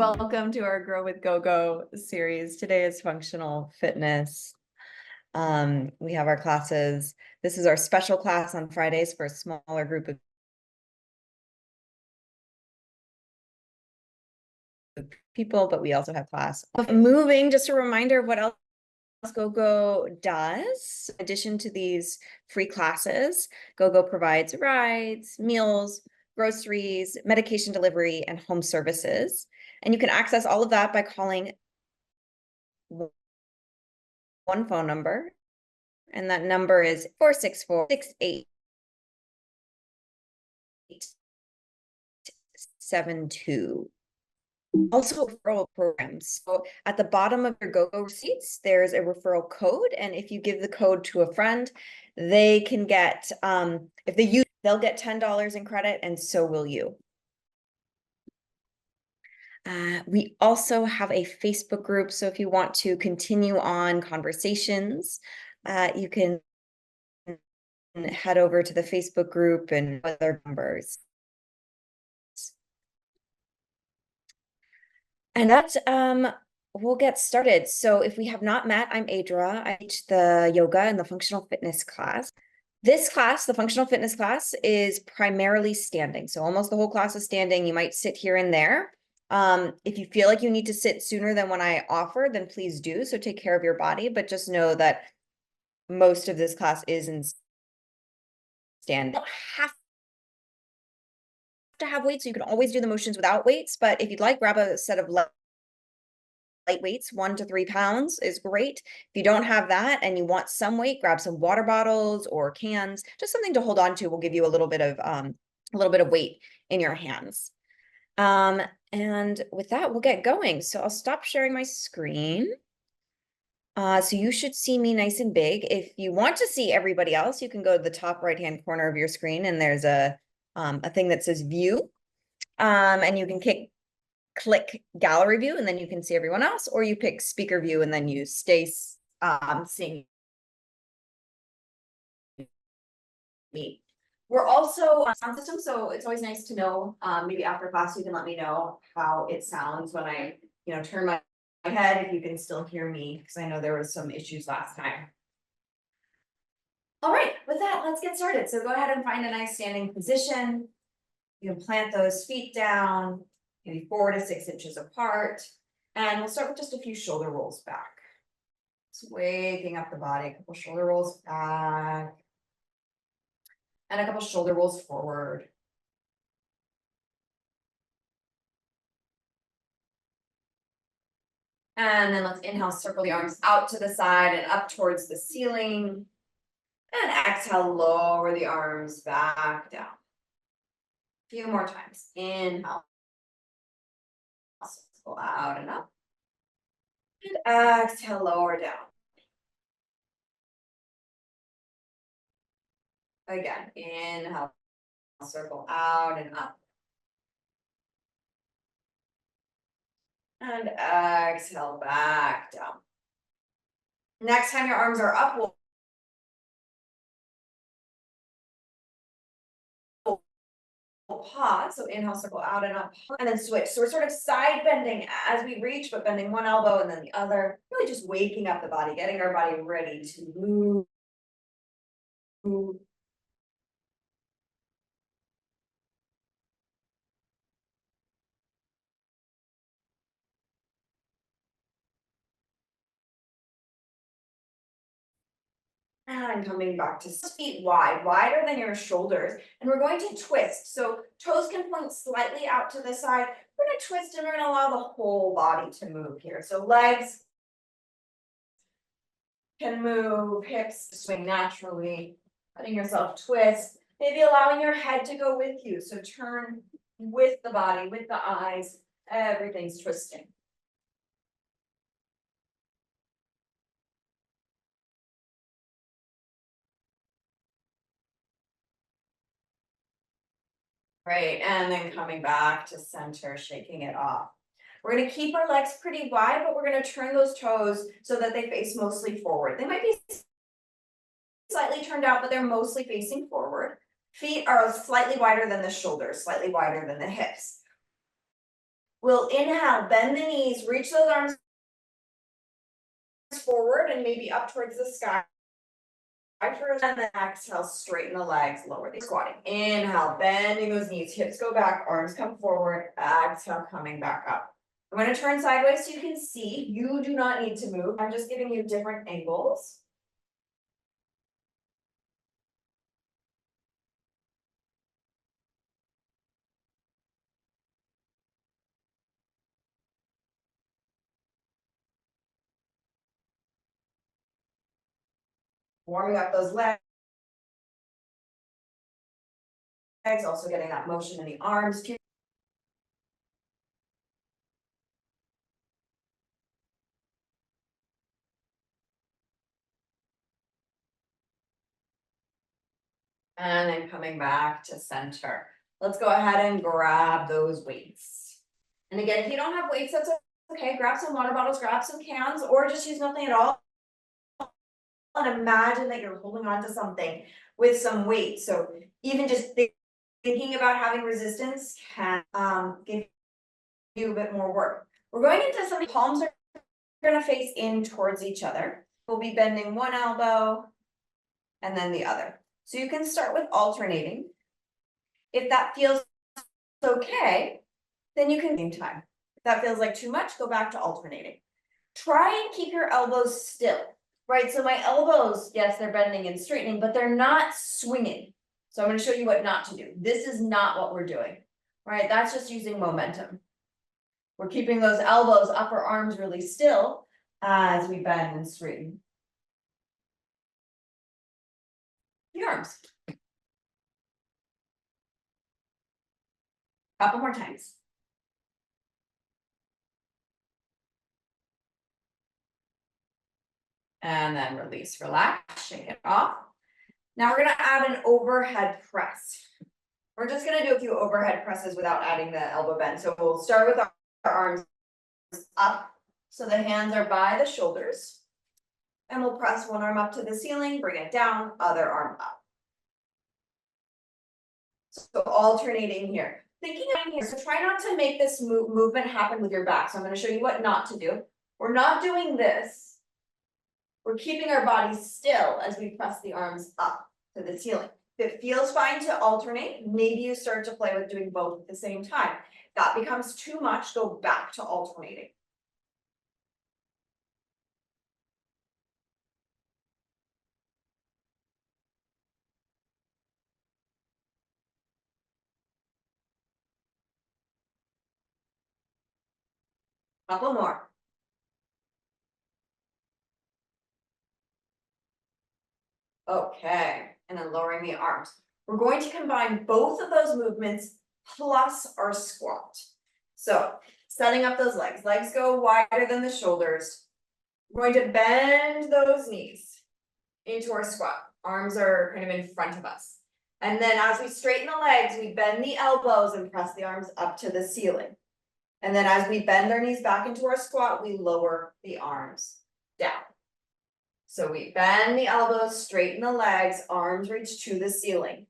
Welcome to our Grow with GoGo series. Today is functional fitness. We have our classes. This is our special class on Fridays for a smaller group of people, but we also have class. Moving, just a reminder of what else GoGo does. In addition to these free classes, GoGo provides rides, meals, groceries, medication delivery, and home services. And you can access all of that by calling one phone number, and that number is 464-6872. Also referral programs. So at the bottom of your GoGo receipts, there's a referral code. And if you give the code to a friend, they can get, if they use, they'll get $10 in credit, and so will you. We also have a Facebook group. So if you want to continue on conversations, you can head over to the Facebook group and other numbers. And that we'll get started. So if we have not met, I'm Adra. I teach the yoga and the functional fitness class. This class, the functional fitness class, is primarily standing. So almost the whole class is standing. You might sit here and there. If you feel like you need to sit sooner than when I offer, then please do. So take care of your body, but just know that most of this class is in stand. You don't have to have weights, so you can always do the motions without weights, but if you'd like, grab a set of light weights. 1 to 3 pounds is great. If you don't have that and you want some weight, grab some water bottles or cans, just something to hold on to will give you a little bit of weight in your hands. And with that, we'll get going. So I'll stop sharing my screen. So you should see me nice and big. If you want to see everybody else, you can go to the top right-hand corner of your screen, and there's a thing that says view. And you can click gallery view, and then you can see everyone else, or you pick speaker view and then you stay seeing me. We're also on sound system, so it's always nice to know, maybe after class you can let me know how it sounds when I turn my head, if you can still hear me, because I know there was some issues last time. All right, with that, let's get started. So go ahead and find a nice standing position. You can plant those feet down, maybe 4 to 6 inches apart. And we'll start with just a few shoulder rolls back. Just waking up the body, a couple shoulder rolls back. And a couple shoulder rolls forward. And then let's inhale, circle the arms out to the side and up towards the ceiling. And exhale, lower the arms back down. A few more times. Inhale. Go out and up. And exhale, lower down. Again, inhale, circle out and up. And exhale, back down. Next time your arms are up, we'll pause. So inhale, circle out and up, and then switch. So we're sort of side bending as we reach, but bending one elbow and then the other. Really just waking up the body, getting our body ready to move. And coming back to feet wide, wider than your shoulders. And we're going to twist. So toes can point slightly out to the side. We're going to twist and we're going to allow the whole body to move here. So legs can move, hips swing naturally, letting yourself twist, maybe allowing your head to go with you. So turn with the body, with the eyes, everything's twisting. Right, and then coming back to center, shaking it off. We're going to keep our legs pretty wide, but we're going to turn those toes so that they face mostly forward. They might be slightly turned out, but they're mostly facing forward. Feet are slightly wider than the shoulders, slightly wider than the hips. We'll inhale, bend the knees, reach those arms forward and maybe up towards the sky. And then exhale, straighten the legs, lower the squatting. Inhale, bending those knees, hips go back, arms come forward. Exhale, coming back up. I'm going to turn sideways so you can see. You do not need to move. I'm just giving you different angles. Warming up those legs, also getting that motion in the arms. And then coming back to center. Let's go ahead and grab those weights. And again, if you don't have weights, that's okay. Grab some water bottles, grab some cans, or just use nothing at all. And imagine that you're holding on to something with some weight. So even just thinking about having resistance can give you a bit more work. We're going into something, palms are gonna face in towards each other. We'll be bending one elbow and then the other. So you can start with alternating. If that feels okay, then you can same time. If that feels like too much, go back to alternating. Try and keep your elbows still, right? So my elbows, yes, they're bending and straightening, but they're not swinging. So I'm going to show you what not to do. This is not what we're doing, right? That's just using momentum. We're keeping those elbows, upper arms really still as we bend and straighten. The arms. Couple more times. And then release, relax, shake it off. Now we're gonna add an overhead press. We're just gonna do a few overhead presses without adding the elbow bend. So we'll start with our arms up. So the hands are by the shoulders. And we'll press one arm up to the ceiling, bring it down, other arm up. So alternating here. Thinking about here, so try not to make this movement happen with your back. So I'm gonna show you what not to do. We're not doing this. We're keeping our body still as we press the arms up to the ceiling. If it feels fine to alternate, maybe you start to play with doing both at the same time. If that becomes too much, go back to alternating. Couple more. Okay, and then lowering the arms. We're going to combine both of those movements plus our squat. So setting up those legs. Legs go wider than the shoulders. We're going to bend those knees into our squat. Arms are kind of in front of us. And then as we straighten the legs, we bend the elbows and press the arms up to the ceiling. And then as we bend our knees back into our squat, we lower the arms down. So we bend the elbows, straighten the legs, arms reach to the ceiling.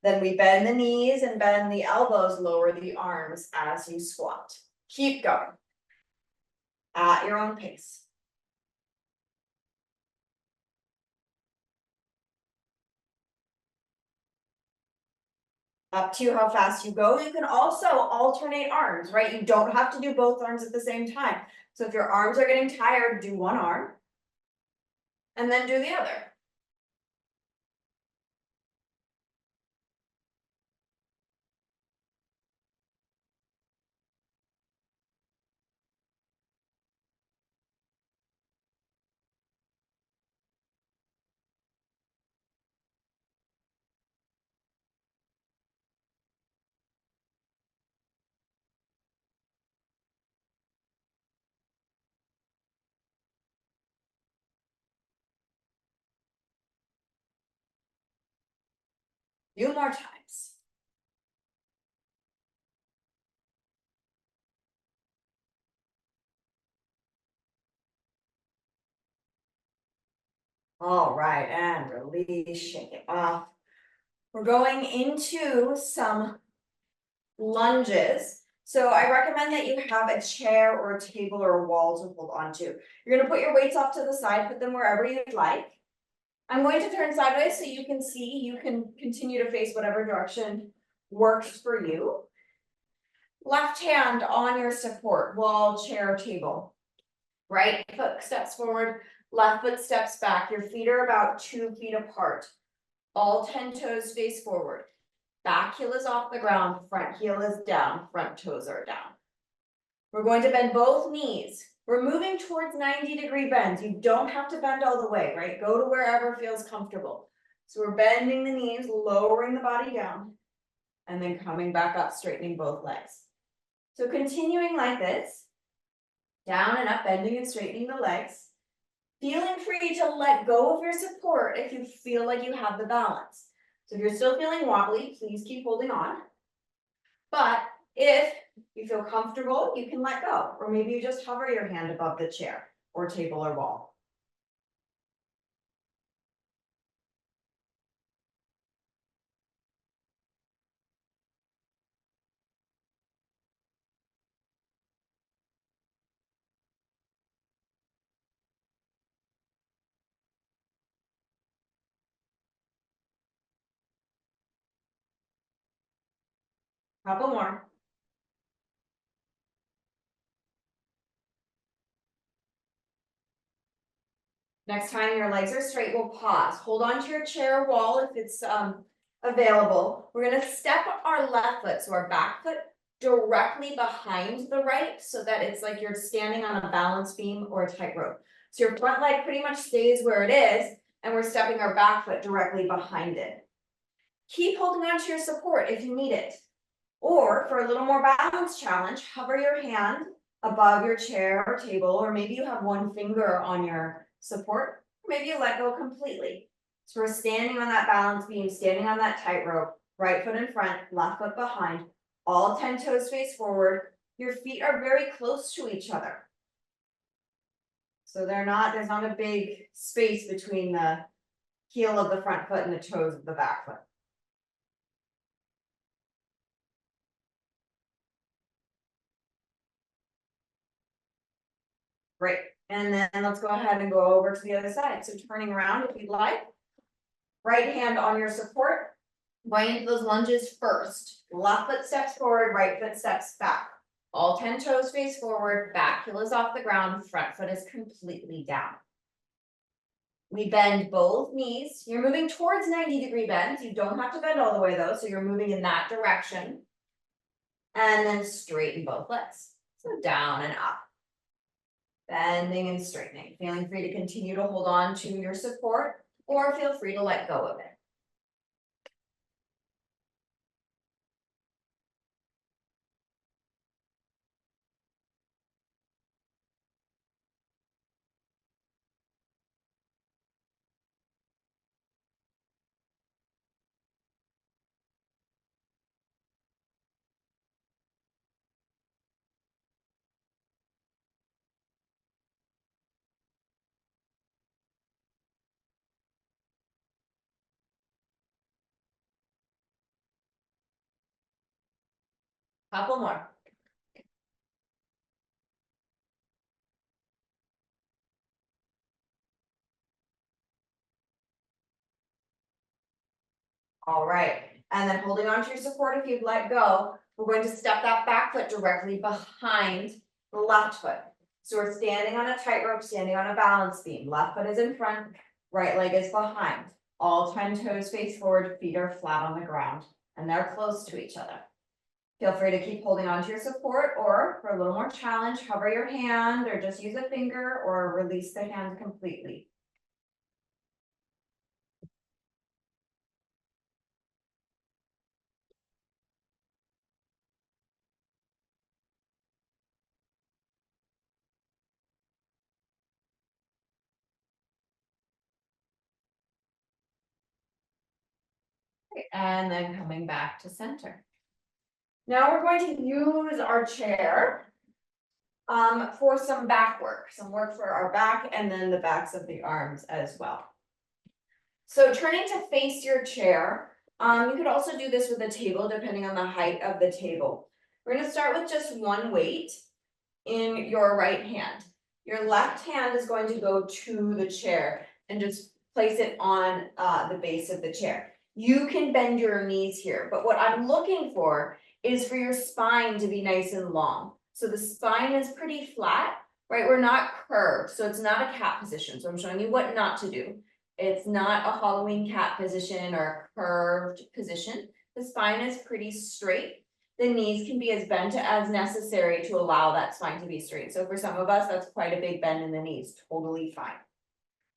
Then we bend the knees and bend the elbows, lower the arms as you squat. Keep going at your own pace. Up to how fast you go. You can also alternate arms, right? You don't have to do both arms at the same time. So if your arms are getting tired, do one arm and then do the other. Few more times. All right, and release, shake it off. We're going into some lunges. So I recommend that you have a chair or a table or a wall to hold onto. You're gonna put your weights off to the side, put them wherever you'd like. I'm going to turn sideways so you can see, you can continue to face whatever direction works for you. Left hand on your support, wall, chair, table. Right foot steps forward, left foot steps back. Your feet are about 2 feet apart. All 10 toes face forward. Back heel is off the ground, front heel is down, front toes are down. We're going to bend both knees. We're moving towards 90-degree bends. You don't have to bend all the way, right? Go to wherever feels comfortable. So we're bending the knees, lowering the body down, and then coming back up, straightening both legs. So continuing like this, down and up, bending and straightening the legs. Feeling free to let go of your support if you feel like you have the balance. So if you're still feeling wobbly, please keep holding on. But if you feel comfortable, you can let go, or maybe you just hover your hand above the chair or table or wall. Couple more. Next time your legs are straight, we'll pause. Hold on to your chair or wall if it's available. We're gonna step our left foot, so our back foot directly behind the right, so that it's like you're standing on a balance beam or a tightrope. So your front leg pretty much stays where it is, and we're stepping our back foot directly behind it. Keep holding on to your support if you need it. Or for a little more balance challenge, hover your hand above your chair or table, or maybe you have one finger on your support, or maybe you let go completely. So we're standing on that balance beam, standing on that tightrope, right foot in front, left foot behind, all 10 toes face forward. Your feet are very close to each other. So there's not a big space between the heel of the front foot and the toes of the back foot. Great. And then let's go ahead and go over to the other side. So turning around if you'd like. Right hand on your support. Going into those lunges first. Left foot steps forward, right foot steps back. All 10 toes face forward, back heel is off the ground, front foot is completely down. We bend both knees. You're moving towards 90-degree bends. You don't have to bend all the way though, so you're moving in that direction. And then straighten both legs. So down and up. Bending and straightening, feeling free to continue to hold on to your support or feel free to let go of it. Couple more. All right, and then holding on to your support if you'd let go, we're going to step that back foot directly behind the left foot. So we're standing on a tightrope, standing on a balance beam. Left foot is in front, right leg is behind. All 10 toes face forward, feet are flat on the ground, and they're close to each other. Feel free to keep holding on to your support, or for a little more challenge, hover your hand or just use a finger or release the hand completely. And then coming back to center. Now we're going to use our chair for some back work, some work for our back and then the backs of the arms as well. So turning to face your chair, you could also do this with a table depending on the height of the table. We're gonna start with just one weight in your right hand. Your left hand is going to go to the chair and just place it on the base of the chair. You can bend your knees here, but what I'm looking for is for your spine to be nice and long. So the spine is pretty flat, right? We're not curved, so it's not a cat position. So I'm showing you what not to do. It's not a Halloween cat position or a curved position. The spine is pretty straight. The knees can be as bent as necessary to allow that spine to be straight. So for some of us, that's quite a big bend in the knees, totally fine.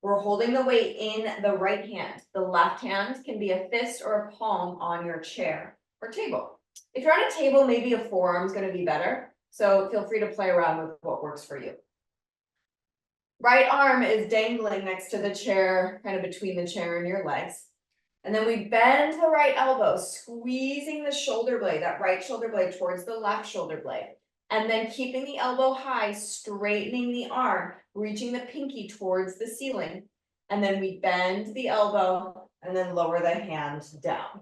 We're holding the weight in the right hand. The left hand can be a fist or a palm on your chair or table. If you're on a table, maybe a forearm is going to be better. So feel free to play around with what works for you. Right arm is dangling next to the chair, kind of between the chair and your legs. And then we bend the right elbow, squeezing the shoulder blade, that right shoulder blade towards the left shoulder blade. And then keeping the elbow high, straightening the arm, reaching the pinky towards the ceiling. And then we bend the elbow and then lower the hand down.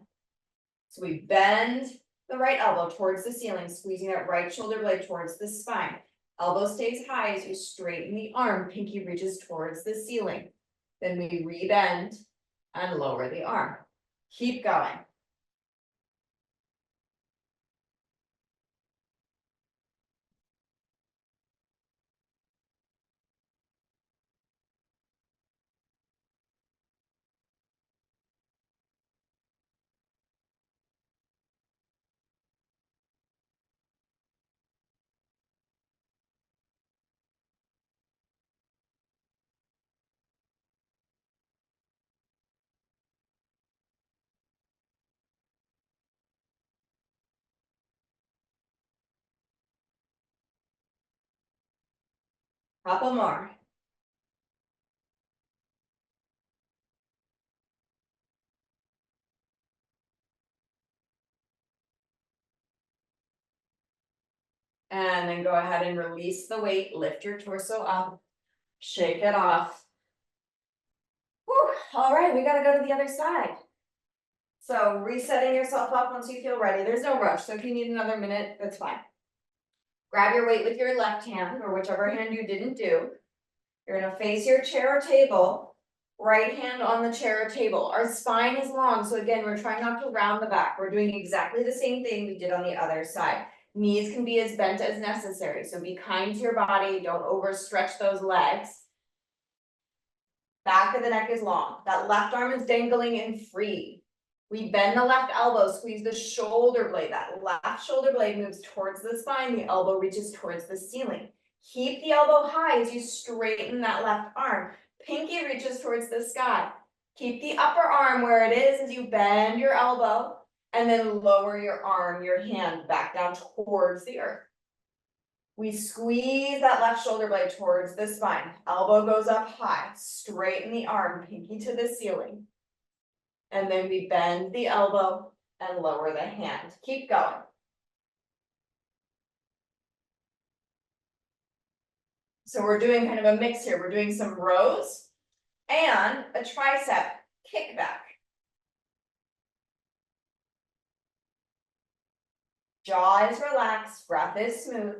So we bend the right elbow towards the ceiling, squeezing that right shoulder blade towards the spine. Elbow stays high as you straighten the arm, pinky reaches towards the ceiling. Then we rebend and lower the arm. Keep going. Couple more. And then go ahead and release the weight, lift your torso up, shake it off. Whew. All right, we gotta go to the other side. So resetting yourself up once you feel ready. There's no rush, so if you need another minute, that's fine. Grab your weight with your left hand or whichever hand you didn't do. You're gonna face your chair or table, right hand on the chair or table. Our spine is long, so again, we're trying not to round the back. We're doing exactly the same thing we did on the other side. Knees can be as bent as necessary, so be kind to your body, don't overstretch those legs. Back of the neck is long. That left arm is dangling and free. We bend the left elbow, squeeze the shoulder blade. That left shoulder blade moves towards the spine, the elbow reaches towards the ceiling. Keep the elbow high as you straighten that left arm. Pinky reaches towards the sky. Keep the upper arm where it is as you bend your elbow and then lower your arm, your hand back down towards the earth. We squeeze that left shoulder blade towards the spine. Elbow goes up high, straighten the arm, pinky to the ceiling. And then we bend the elbow and lower the hand. Keep going. So we're doing kind of a mix here. We're doing some rows and a tricep kickback. Jaw is relaxed, breath is smooth.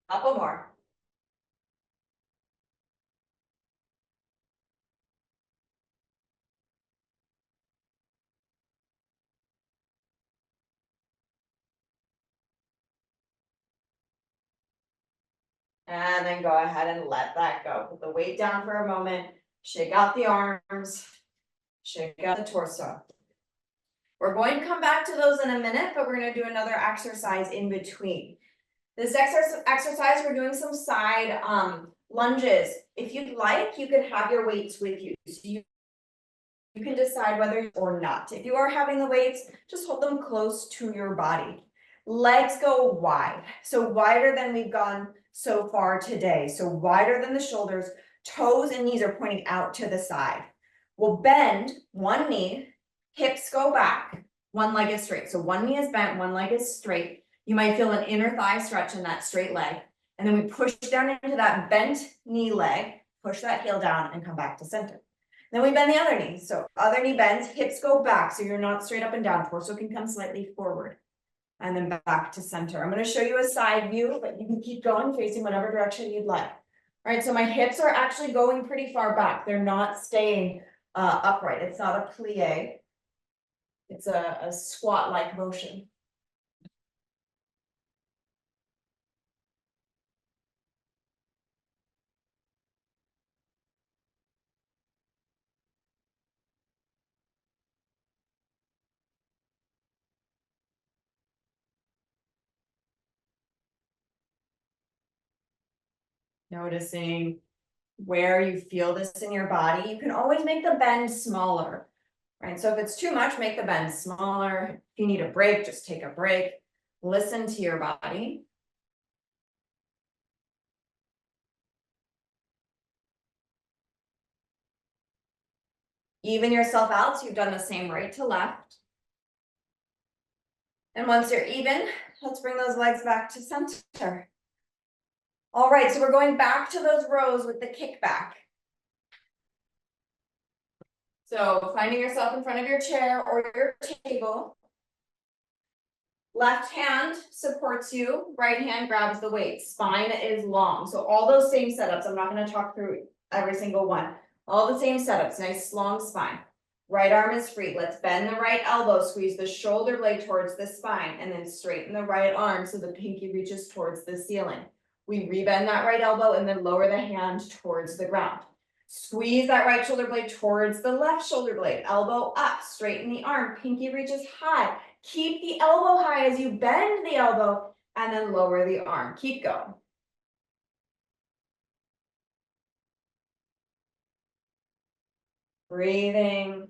Couple more. And then go ahead and let that go. Put the weight down for a moment. Shake out the arms. Shake out the torso. We're going to come back to those in a minute, but we're going to do another exercise in between. This exercise, we're doing some side lunges. If you'd like, you can have your weights with you. So you can decide whether or not. If you are having the weights, just hold them close to your body. Legs go wide, so wider than we've gone so far today. So wider than the shoulders, Toes and knees are pointing out to the side. We'll bend one knee, hips go back, one leg is straight. So one knee is bent, one leg is straight. You might feel an inner thigh stretch in that straight leg. And then we push down into that bent knee leg, push that heel down and come back to center. Then we bend the other knee. So other knee bends, hips go back. So you're not straight up and down. Torso can come slightly forward. And then back to center. I'm going to show you a side view, but you can keep going facing whatever direction you'd like. All right, so my hips are actually going pretty far back. They're not staying upright. It's not a plie. It's a squat-like motion. Noticing where you feel this in your body. You can always make the bend smaller, right? So if it's too much, make the bend smaller. If you need a break, just take a break. Listen to your body. Even yourself out, so you've done the same right to left. And once you're even, let's bring those legs back to center. All right, so we're going back to those rows with the kickback. So finding yourself in front of your chair or your table. Left hand supports you, right hand grabs the weight, spine is long. So all those same setups, I'm not going to talk through every single one. All the same setups, nice long spine. Right arm is free. Let's bend the right elbow, squeeze the shoulder blade towards the spine, and then straighten the right arm so the pinky reaches towards the ceiling. We rebend that right elbow and then lower the hand towards the ground. Squeeze that right shoulder blade towards the left shoulder blade, elbow up, straighten the arm, pinky reaches high. Keep the elbow high as you bend the elbow and then lower the arm. Keep going. Breathing.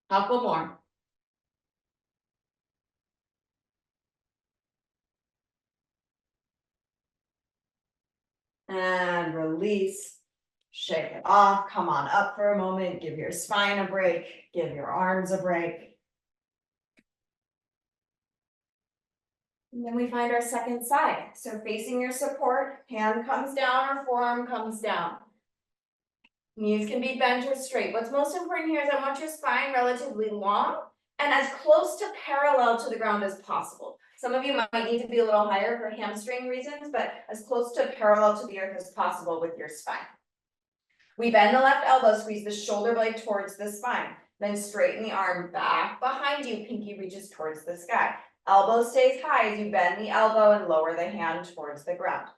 Couple more. And release. Shake it off. Come on up for a moment. Give your spine a break. Give your arms a break. And then we find our second side. So facing your support, hand comes down or forearm comes down. Knees can be bent or straight. What's most important here is I want your spine relatively long and as close to parallel to the ground as possible. Some of you might need to be a little higher for hamstring reasons, but as close to parallel to the earth as possible with your spine. We bend the left elbow, squeeze the shoulder blade towards the spine, then straighten the arm back behind you, pinky reaches towards the sky. Elbow stays high as you bend the elbow and lower the hand towards the ground.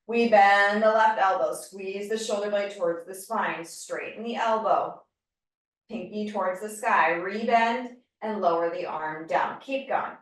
We bend the left elbow, squeeze the shoulder blade towards the spine, straighten the elbow, pinky towards the sky, rebend and lower the arm down. Keep going.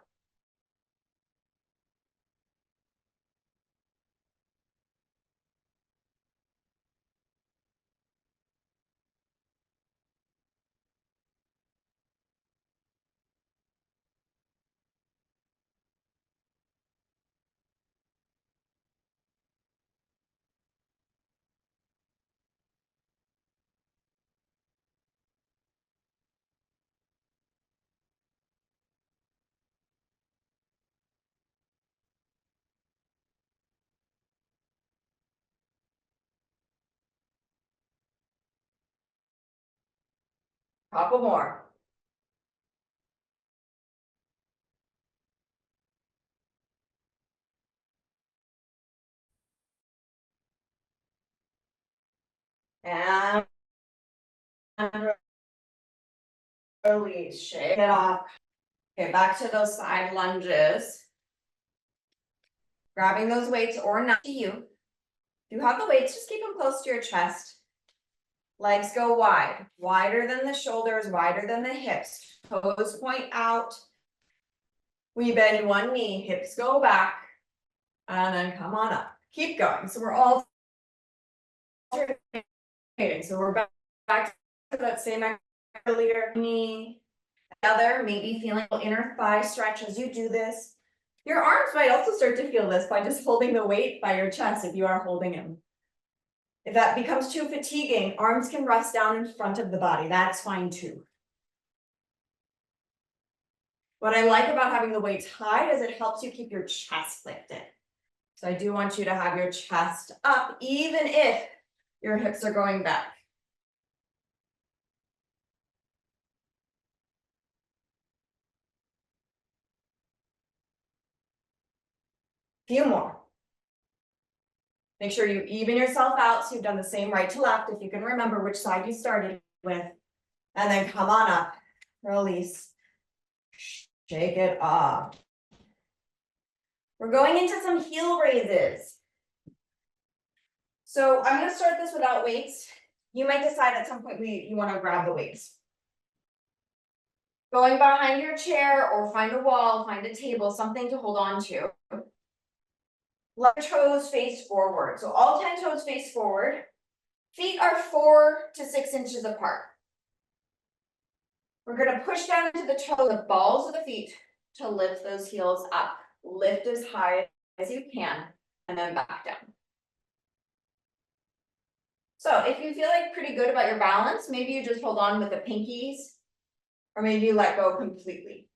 Couple more. And release, shake it off. Okay, back to those side lunges. Grabbing those weights or not to you. If you have the weights, just keep them close to your chest. Legs go wide, wider than the shoulders, wider than the hips. Toes point out. We bend one knee, hips go back, and then come on up. Keep going. So we're all alternating. So we're back to that same earlier knee, the other, maybe feeling a little inner thigh stretch as you do this. Your arms might also start to feel this by just holding the weight by your chest if you are holding them. If that becomes too fatiguing, arms can rest down in front of the body. That's fine too. What I like about having the weights high is it helps you keep your chest lifted. So I do want you to have your chest up, even if your hips are going back. Few more. Make sure you even yourself out so you've done the same right to left if you can remember which side you started with. And then come on up, release, shake it off. We're going into some heel raises. So I'm gonna start this without weights. You might decide at some point you wanna grab the weights. Going behind your chair or find a wall, find a table, something to hold on to. Let your toes face forward. So all 10 toes face forward. Feet are 4 to 6 inches apart. We're gonna push down into the toe, the balls of the feet to lift those heels up. Lift as high as you can and then back down. So if you feel like pretty good about your balance, maybe you just hold on with the pinkies, or maybe you let go completely.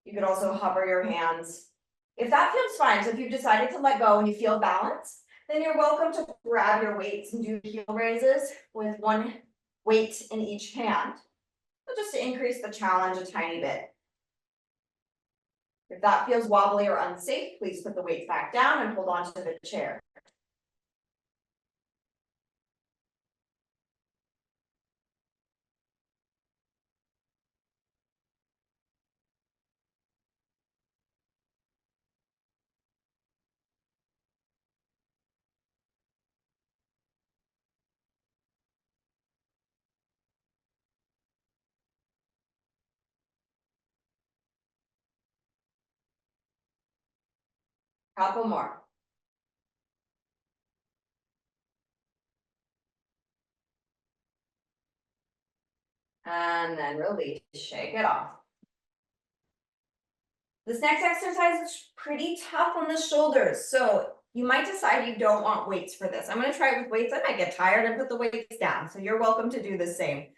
You could also hover your hands. If that feels fine, so if you've decided to let go and you feel balanced, then you're welcome to grab your weights and do heel raises with one weight in each hand, but just to increase the challenge a tiny bit. If that feels wobbly or unsafe, please put the weights back down and hold on to the chair. Couple more. And then release, shake it off. This next exercise is pretty tough on the shoulders, so you might decide you don't want weights for this. I'm gonna try it with weights. I might get tired and put the weights down, so you're welcome to do the same.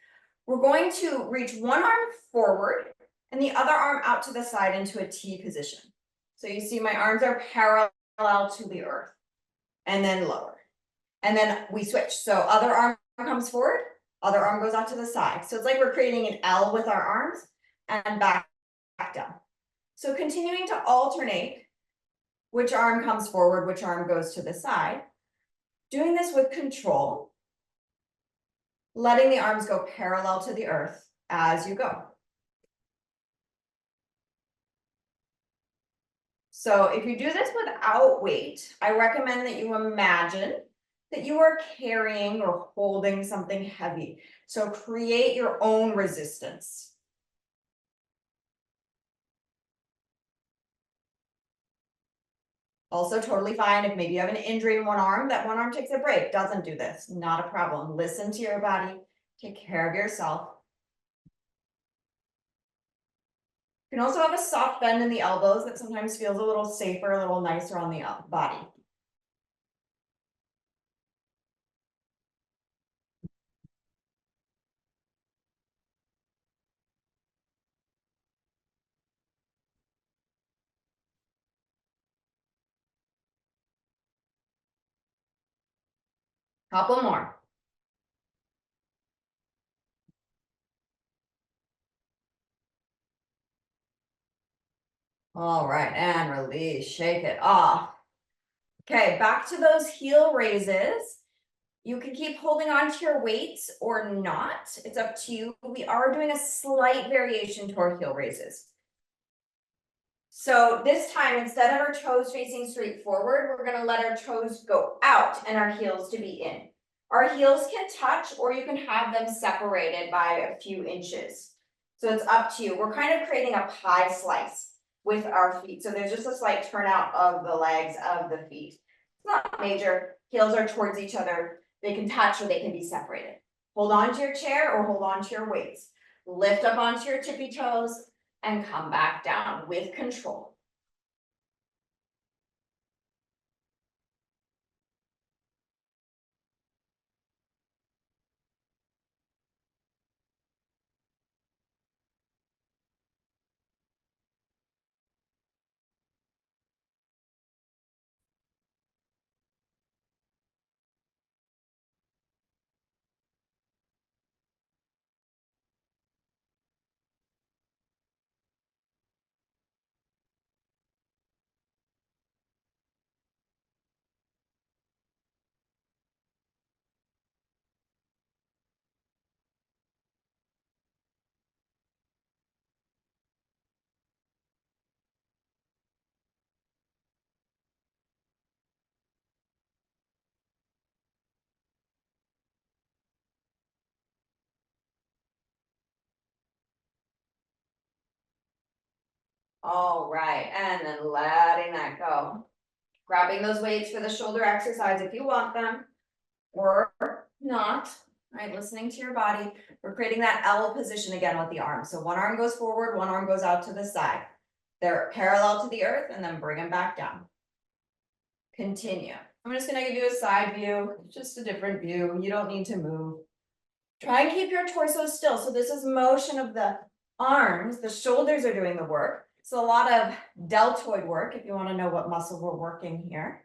We're going to reach one arm forward and the other arm out to the side into a T position. So you see my arms are parallel to the earth and then lower. And then we switch. So other arm comes forward, other arm goes out to the side. So it's like we're creating an L with our arms and back down. So continuing to alternate which arm comes forward, which arm goes to the side. Doing this with control, letting the arms go parallel to the earth as you go. So if you do this without weight, I recommend that you imagine that you are carrying or holding something heavy. So create your own resistance. Also totally fine if maybe you have an injury in one arm, that one arm takes a break, doesn't do this, not a problem. Listen to your body, take care of yourself. You can also have a soft bend in the elbows that sometimes feels a little safer, a little nicer on the body. Couple more. All right, and release, shake it off. Okay, back to those heel raises. You can keep holding on to your weights or not. It's up to you. We are doing a slight variation to our heel raises. So this time, instead of our toes facing straight forward, we're gonna let our toes go out and our heels to be in. Our heels can touch, or you can have them separated by a few inches. So it's up to you. We're kind of creating a pie slice with our feet. So there's just a slight turnout of the legs of the feet. It's not major. Heels are towards each other. They can touch or they can be separated. Hold on to your chair or hold on to your weights. Lift up onto your tippy toes and come back down with control. All right, and then letting that go. Grabbing those weights for the shoulder exercise if you want them, or not, right? Listening to your body. We're creating that L position again with the arms. So one arm goes forward, one arm goes out to the side. They're parallel to the earth, and then bring them back down. Continue. I'm just gonna give you a side view, just a different view. You don't need to move. Try and keep your torso still. So this is motion of the arms. The shoulders are doing the work. So a lot of deltoid work, if you want to know what muscle we're working here.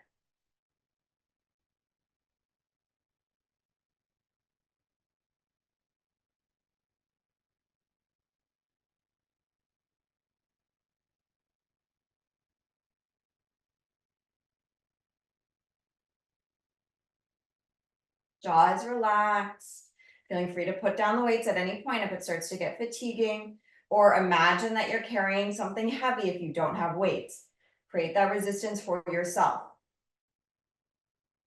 Jaw is relaxed. Feeling free to put down the weights at any point if it starts to get fatiguing, or imagine that you're carrying something heavy if you don't have weights. Create that resistance for yourself.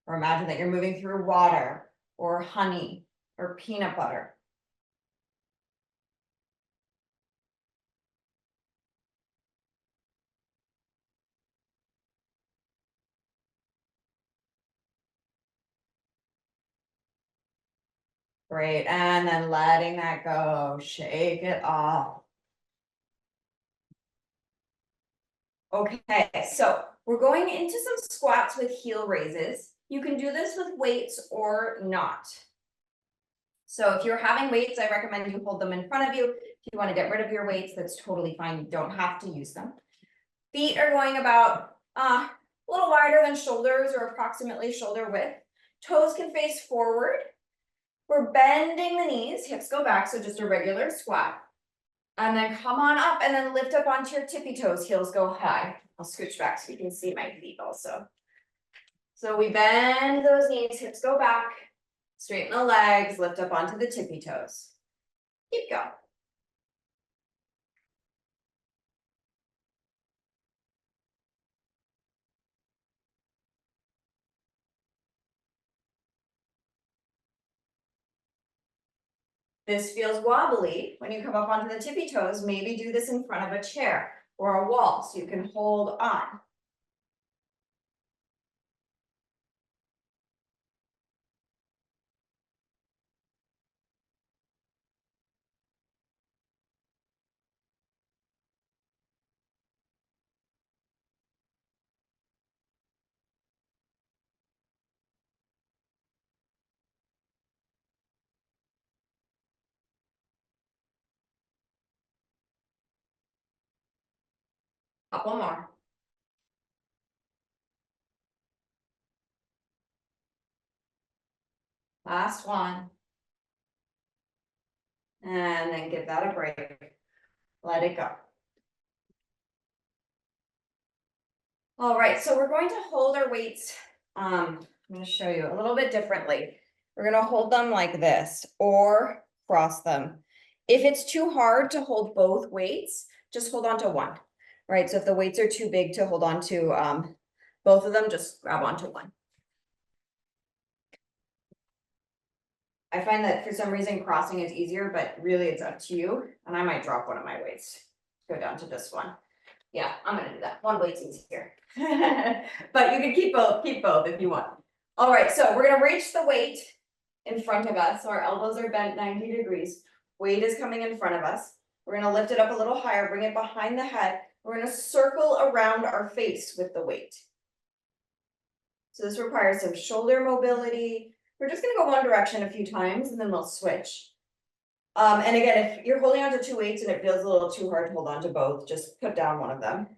Or imagine that you're moving through water or honey or peanut butter. Great, and then letting that go, shake it off. Okay, so we're going into some squats with heel raises. You can do this with weights or not. So if you're having weights, I recommend you hold them in front of you. If you want to get rid of your weights, that's totally fine. You don't have to use them. Feet are going about a little wider than shoulders, or approximately shoulder width. Toes can face forward. We're bending the knees, hips go back, so just a regular squat. And then come on up and then lift up onto your tippy toes, heels go high. I'll scooch back so you can see my feet also. So we bend those knees, hips go back, straighten the legs, lift up onto the tippy toes. Keep going. This feels wobbly when you come up onto the tippy toes. Maybe do this in front of a chair or a wall so you can hold on. Couple more. Last one. And then give that a break. Let it go. All right, so we're going to hold our weights. I'm going to show you a little bit differently. We're going to hold them like this or cross them. If it's too hard to hold both weights, just hold on to one, right? So if the weights are too big to hold on to both of them, just grab onto one. I find that for some reason crossing is easier, but really it's up to you. And I might drop one of my weights, go down to this one. Yeah, I'm gonna do that. One weight's easier. But you can keep both if you want. All right, so we're gonna reach the weight in front of us. So our elbows are bent 90 degrees. Weight is coming in front of us. We're gonna lift it up a little higher, bring it behind the head. We're gonna circle around our face with the weight. So this requires some shoulder mobility. We're just gonna go one direction a few times and then we'll switch. And again, if you're holding on to two weights and it feels a little too hard to hold on to both, just put down one of them.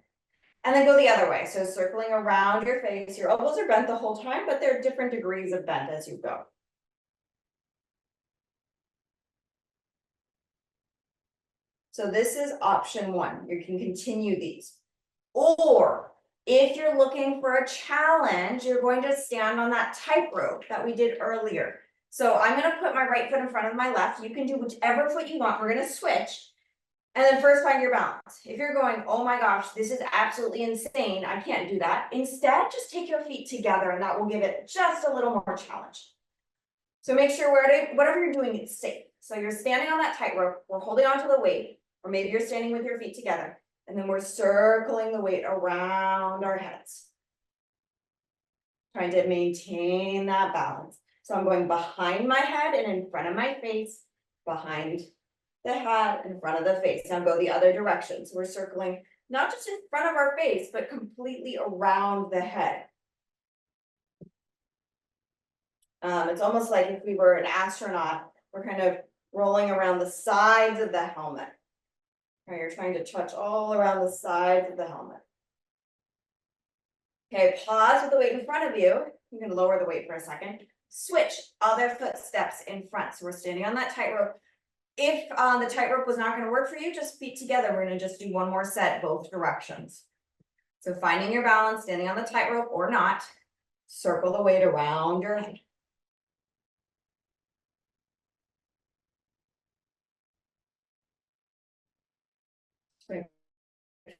And then go the other way. So circling around your face, your elbows are bent the whole time, but there are different degrees of bent as you go. So this is option one. You can continue these. Or if you're looking for a challenge, you're going to stand on that tightrope that we did earlier. So I'm going to put my right foot in front of my left. You can do whichever foot you want. We're going to switch. And then first find your balance. If you're going, oh my gosh, this is absolutely insane, I can't do that. Instead, just take your feet together and that will give it just a little more challenge. So make sure whatever you're doing is safe. So you're standing on that tightrope, we're holding onto the weight, or maybe you're standing with your feet together, and then we're circling the weight around our heads. Trying to maintain that balance. So I'm going behind my head and in front of my face, behind the head, in front of the face. Now go the other direction. So we're circling not just in front of our face, but completely around the head. It's almost like if we were an astronaut, we're kind of rolling around the sides of the helmet. Right, you're trying to touch all around the sides of the helmet. Okay, pause with the weight in front of you. You can lower the weight for a second. Switch other footsteps in front. So we're standing on that tightrope. If the tightrope was not going to work for you, just feet together. We're going to just do one more set, both directions. So finding your balance, standing on the tightrope or not, circle the weight around your head.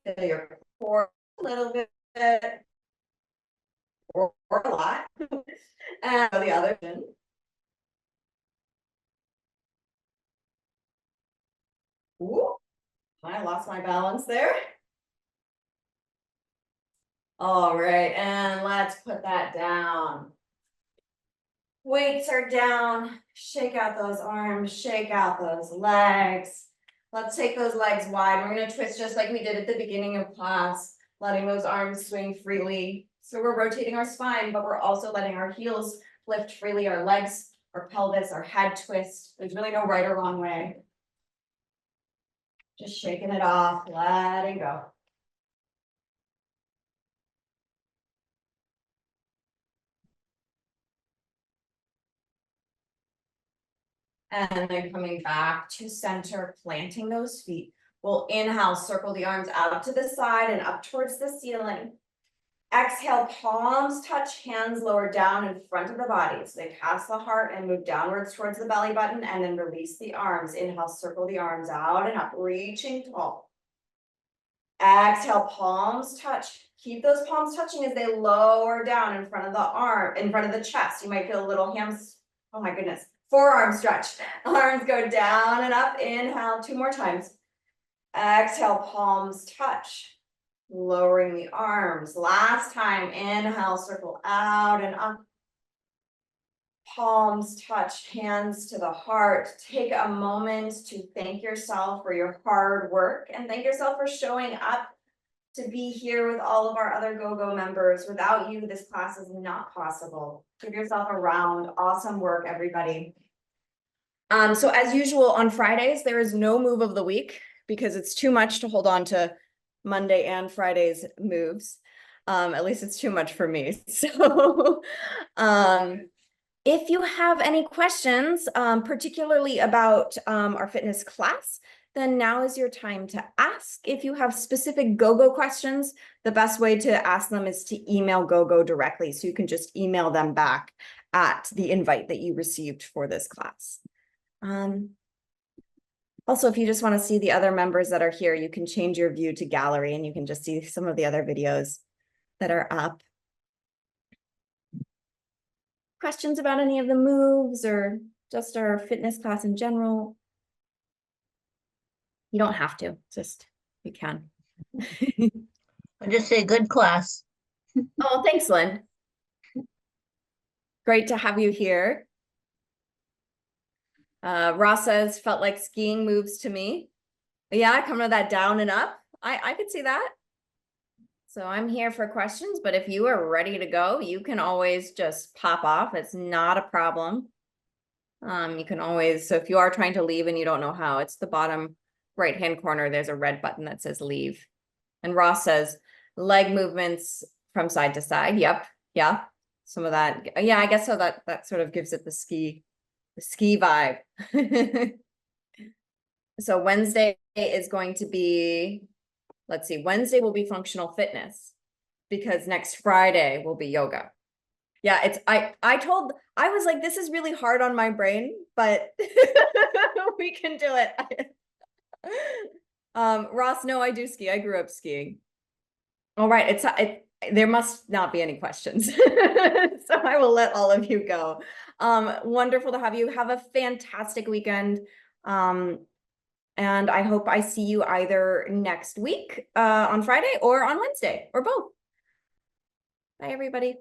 Feel your core a little bit or a lot. And the other end. Ooh, I lost my balance there. All right, and let's put that down. Weights are down. Shake out those arms, shake out those legs. Let's take those legs wide. We're going to twist just like we did at the beginning of class, letting those arms swing freely. So we're rotating our spine, but we're also letting our heels lift freely, our legs, our pelvis, our head twist. There's really no right or wrong way. Just shaking it off, letting go. And then coming back to center, planting those feet. We'll inhale, circle the arms out to the side and up towards the ceiling. Exhale, palms touch, hands lower down in front of the body. So they pass the heart and move downwards towards the belly button and then release the arms. Inhale, circle the arms out and up, reaching tall. Exhale, palms touch. Keep those palms touching as they lower down in front of the arm, in front of the chest. You might feel a little hams, oh my goodness, forearm stretch. Arms go down and up. Inhale, 2 more times. Exhale, palms touch. Lowering the arms. Last time, inhale, circle out and up. Palms touch, hands to the heart. Take a moment to thank yourself for your hard work and thank yourself for showing up to be here with all of our other GoGo members. Without you, this class is not possible. Give yourself a round. Awesome work, everybody. So as usual on Fridays, there is no move of the week because it's too much to hold on to Monday and Friday's moves. At least it's too much for me. So if you have any questions, particularly about our fitness class, then now is your time to ask. If you have specific GoGo questions, the best way to ask them is to email GoGo directly. So you can just email them back at the invite that you received for this class. Also, if you just want to see the other members that are here, you can change your view to gallery and you can just see some of the other videos that are up. Questions about any of the moves or just our fitness class in general. You don't have to, just you can. I just say good class. Oh, thanks, Lynn. Great to have you here. Ross says, felt like skiing moves to me. Yeah, coming to that down and up. I could see that. So I'm here for questions, but if you are ready to go, you can always just pop off. It's not a problem. You can always, so if you are trying to leave and you don't know how, it's the bottom right-hand corner. There's a red button that says leave. And Ross says leg movements from side to side. Yep. Yeah. Some of that. Yeah, I guess so. That sort of gives it the ski vibe. So Wednesday is going to be, let's see, Wednesday will be functional fitness because next Friday will be yoga. Yeah, it's I was like, this is really hard on my brain, but we can do it. Ross, no, I do ski. I grew up skiing. All right, there must not be any questions. So I will let all of you go. Wonderful to have you. Have a fantastic weekend. And I hope I see you either next week on Friday or on Wednesday or both. Bye, everybody.